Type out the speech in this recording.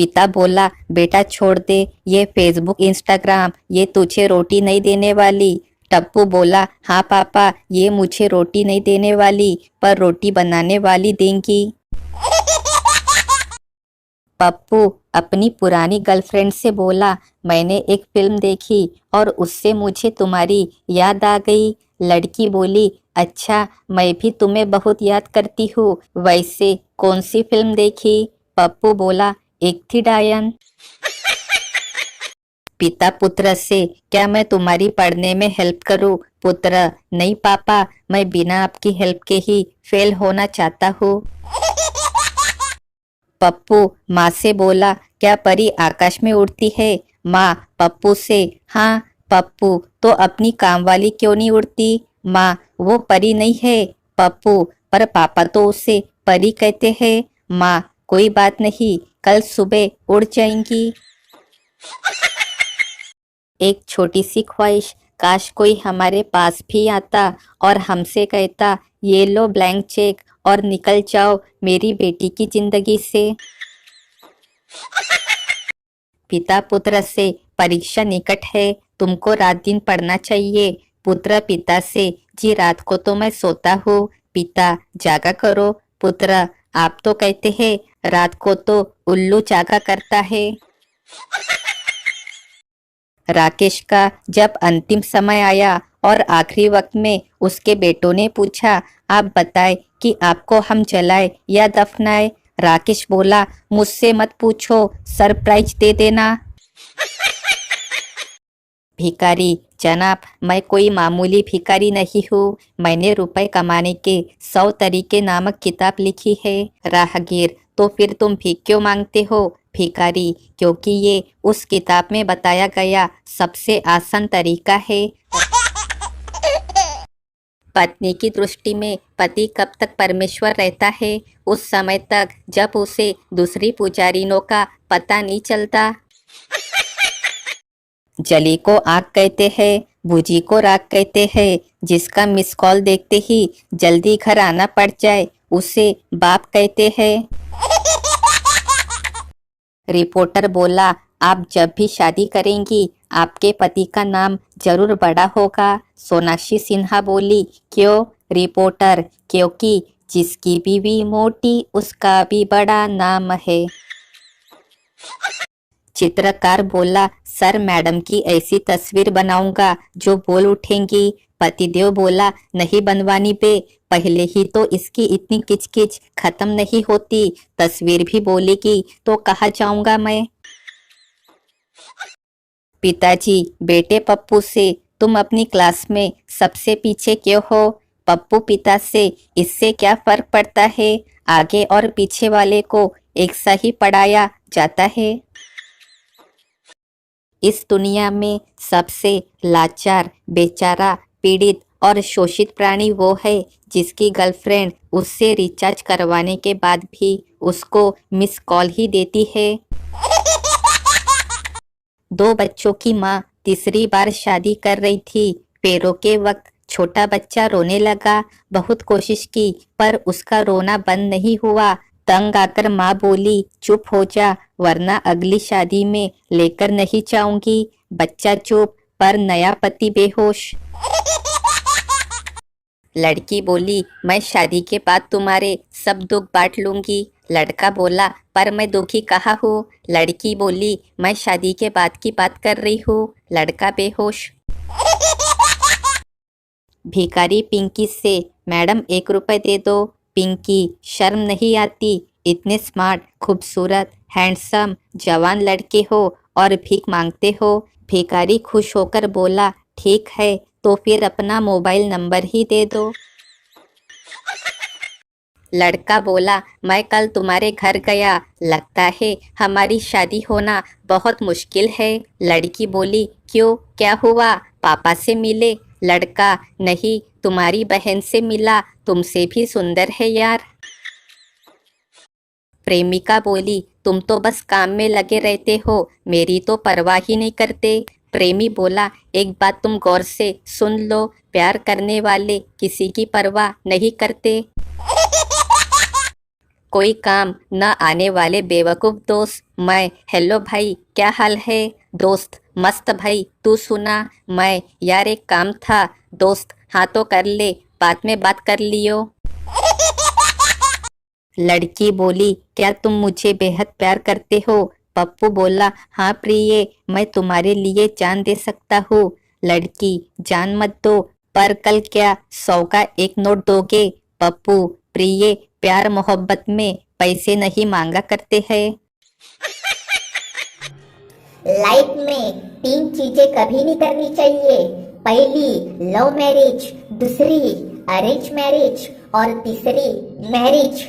पिता बोला, बेटा छोड़ दे, ये फेसबुक इंस्टाग्राम ये तुझे रोटी नहीं देने वाली। टप्पू बोला, हाँ पापा, ये मुझे रोटी नहीं देने वाली, पर रोटी बनाने वाली देंगी। पप्पू अपनी पुरानी गर्लफ्रेंड से बोला, मैंने एक फिल्म देखी और उससे मुझे तुम्हारी याद आ गई। लड़की बोली, अच्छा, मैं भी तुम्हें बहुत याद करती हूँ। वैसे कौन सी फिल्म देखी? पप्पू बोला, एक थी डायन। पिता पुत्र से, क्या मैं तुम्हारी पढ़ने में हेल्प करूँ? पुत्र, नहीं पापा, मैं बिना आपकी हेल्प के ही फेल होना चाहता हूँ। पप्पू माँ से बोला, क्या परी आकाश में उड़ती है? माँ पप्पू से, हाँ। पप्पू, तो अपनी कामवाली क्यों नहीं उड़ती? माँ, वो परी नहीं है। पप्पू, पर पापा तो उसे परी कहते हैं। माँ, कोई बात नहीं, कल सुबह उड़ जाएंगी। एक छोटी सी ख्वाहिश, काश कोई हमारे पास भी आता और हमसे कहता, ये लो ब्लैंक चेक और निकल जाओ मेरी बेटी की जिंदगी से। पिता पुत्र से, परीक्षा निकट है, तुमको रात दिन पढ़ना चाहिए। पुत्र पिता से, जी रात को तो मैं सोता हूँ। पिता, जागा करो। पुत्र, आप तो कहते हैं रात को तो उल्लू जागा करता है। राकेश का जब अंतिम समय आया और आखिरी वक्त में उसके बेटों ने पूछा, आप बताएं कि आपको हम जलाए या दफनाए? राकेश बोला, मुझसे मत पूछो, सरप्राइज दे देना। भिखारी, जनाब, मैं कोई मामूली भिखारी नहीं हूँ। मैंने रुपए कमाने के 100 तरीके नामक किताब लिखी है। राहगीर, तो फिर तुम भीख क्यों मांगते हो? भिखारी, क्योंकि ये उस किताब में बताया गया सबसे आसान तरीका है। पत्नी की दृष्टि में पति कब तक परमेश्वर रहता है? उस समय तक जब उसे दूसरी पुजारिनों का पता नहीं चलता। जली को आग कहते हैं, बुझी को राख कहते हैं। जिसका मिस कॉल देखते ही जल्दी घर आना पड़ जाए, उसे बाप कहते हैं। रिपोर्टर बोला, आप जब भी शादी करेंगी आपके पति का नाम जरूर बड़ा होगा। सोनाक्षी सिन्हा बोली, क्यों? रिपोर्टर, क्योंकि जिसकी बीवी मोटी उसका भी बड़ा नाम है। चित्रकार बोला, सर मैडम की ऐसी तस्वीर बनाऊंगा जो बोल उठेंगी। पतिदेव बोला, नहीं बनवानी बे, पहले ही तो इसकी इतनी किचकिच खत्म नहीं होती, तस्वीर भी बोलेगी तो कहाँ जाऊंगा मैं। पिताजी बेटे पप्पू से, तुम अपनी क्लास में सबसे पीछे क्यों हो? पप्पू पिता से, इससे क्या फर्क पड़ता है, आगे और पीछे वाले को एक सा ही पढ़ाया जाता है। इस दुनिया में सबसे लाचार, बेचारा, पीड़ित और शोषित प्राणी वो है जिसकी गर्लफ्रेंड उससे रिचार्ज करवाने के बाद भी उसको मिस कॉल ही देती है। 2 बच्चों की माँ तीसरी बार शादी कर रही थी। फेरों के वक्त छोटा बच्चा रोने लगा। बहुत कोशिश की पर उसका रोना बंद नहीं हुआ। तंग आकर माँ बोली, चुप हो जा, वरना अगली शादी में लेकर नहीं जाऊंगी। बच्चा चुप, पर नया पति बेहोश। लड़की बोली, मैं शादी के बाद तुम्हारे सब दुख बांट लूंगी। लड़का बोला, पर मैं दुखी कहाँ हूँ? लड़की बोली, मैं शादी के बाद की बात कर रही हूँ। लड़का बेहोश। भिखारी पिंकी से, मैडम 1 रुपए दे दो। पिंकी, शर्म नहीं आती? इतने स्मार्ट, खूबसूरत, हैंडसम, जवान लड़के हो और भीख मांगते हो। भिखारी खुश होकर बोला, ठीक है, तो फिर अपना मोबाइल नंबर ही दे दो। लड़का बोला, मैं कल तुम्हारे घर गया, लगता है हमारी शादी होना बहुत मुश्किल है। लड़की बोली, क्यों, क्या हुआ? पापा से मिले? लड़का, नहीं, तुम्हारी बहन से मिला, तुमसे भी सुंदर है यार। प्रेमिका बोली, तुम तो बस काम में लगे रहते हो, मेरी तो परवाह ही नहीं करते। प्रेमी बोला, एक बात तुम गौर से सुन लो, प्यार करने वाले किसी की परवाह नहीं करते। कोई काम न आने वाले बेवकूफ दोस्त। मैं, हेलो भाई, क्या हाल है? दोस्त, मस्त भाई, तू सुना? मैं, यार एक काम था। दोस्त, हाँ तो कर ले, बाद में बात कर लियो। लड़की बोली, क्या तुम मुझे बेहद प्यार करते हो? पप्पू बोला, हाँ प्रिय, मैं तुम्हारे लिए जान दे सकता हूँ। लड़की, जान मत दो, पर कल क्या 100 का एक नोट दोगे? पप्पू, प्रिय, प्यार मोहब्बत में पैसे नहीं मांगा करते हैं। लाइफ में 3 चीजें कभी नहीं करनी चाहिए। पहली लव मैरिज, दूसरी अरेंज मैरिज और तीसरी मैरिज।